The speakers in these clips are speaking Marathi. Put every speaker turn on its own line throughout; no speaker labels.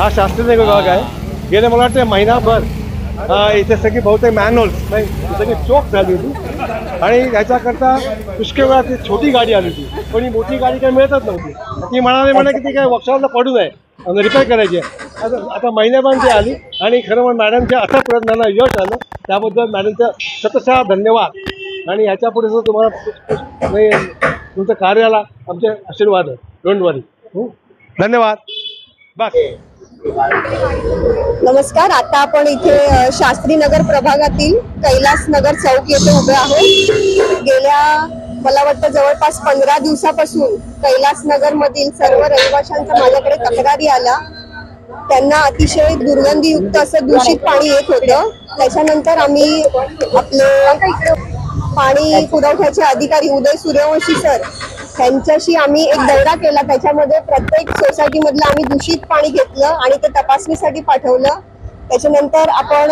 हा शास्त्रीनगर विभाग आहे। गेले मला वाटतं महिनाभर इथे सगळी बहुतेक मॅनहोल्स सगळी चोक झाली होती आणि याच्याकरता पुष्कळ वेळा ती छोटी गाडी आली होती, पण ही मोठी गाडी काही मिळतच नव्हती। ती म्हणे की ती काय वर्कशॉपला पडू नये, रिपेअर करायची आहे। आता महिन्याभर ती आली आणि खरं म्हणजे मॅडमच्या अथक प्रयत्नांना यश आलं, त्याबद्दल मॅडमचं शतशः धन्यवाद। आणि ह्याच्यापुढे तुम्हाला तुमच्या कार्याला आमचे आशीर्वाद आहे। डोंट वरी। धन्यवाद। बस।
नमस्कार। आता आपण इथे शास्त्रीनगर प्रभागातील कैलासनगर चौक येथे उभे आहोत। गेल्या मला वाटतं जवळपास 15 दिवसापासून कैलासनगर मधील सर्व रहिवाशांच्या माझ्याकडे तक्रारी आल्या। त्यांना अतिशय दुर्गंधीयुक्त असं दूषित पाणी येत होतं। त्याच्यानंतर आम्ही आपले पाणी पुरवठ्याचे अधिकारी उदय सूर्यवंशी सर त्यांच्याशी आम्ही एक दौरा केला। त्याच्यामध्ये प्रत्येक सोसायटी मधलं आम्ही दूषित पाणी घेतलं आणि ते तपासणीसाठी पाठवलं। त्याच्यानंतर आपण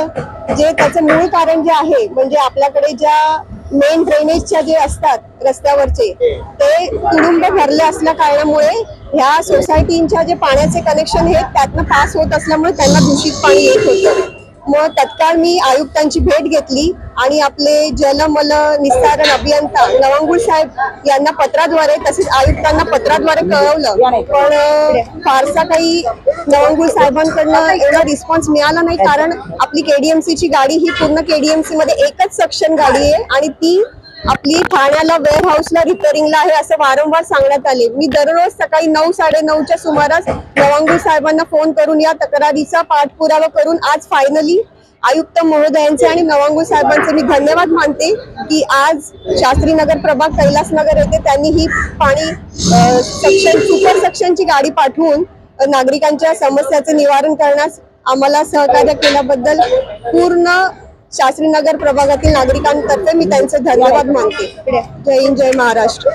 जे त्याचं मूळ कारण जे आहे, म्हणजे आपल्याकडे ज्या मेन ड्रेनेजच्या जे असतात रस्त्यावरचे ते तुडुंब भरले असल्या कारणामुळे ह्या सोसायटींच्या जे पाण्याचे कनेक्शन हे त्यातनं पास होत असल्यामुळे त्यांना दूषित पाणी येत होतं। मग तत्काळ मी आयुक्तांची भेट घेतली आणि आपले जलमल निस्तारण अभियंता नवांगुळ साहेब यांना पत्राद्वारे तसेच आयुक्तांना पत्राद्वारे कळवलं, पण फारसा काही नवांगुळ साहेबांकडनं एवढा रिस्पॉन्स मिळाला नाही। कारण आपली केडीएमसीची गाडी ही पूर्ण केडीएमसी मध्ये एकच सेक्शन गाडी आहे आणि ती आपली ठाण्याला वेअर हाऊसला रिपेअरिंगला आहे असं वारंवार सांगण्यात आले। मी दररोज सकाळी 9-9:30च्या सुमारास नवांगुळ साहेबांना फोन करून या तक्रारीचा पाठपुरावा करून आज फायनली आयुक्त महोदयांचे आणि नवांगुळ साहेबांचे मी धन्यवाद मानते की आज शास्त्रीनगर प्रभाग कैलासनगर येथे त्यांनी ही पाणी सेक्शन सुपर सेक्शनची गाडी पाठवून नागरिकांच्या समस्याचे निवारण करण्यास आम्हाला सहकार्य केल्याबद्दल पूर्ण शास्त्रीनगर प्रभागातील नागरिकांतर्फे मी त्यांचे धन्यवाद मानते। जय हिंद, जय महाराष्ट्र।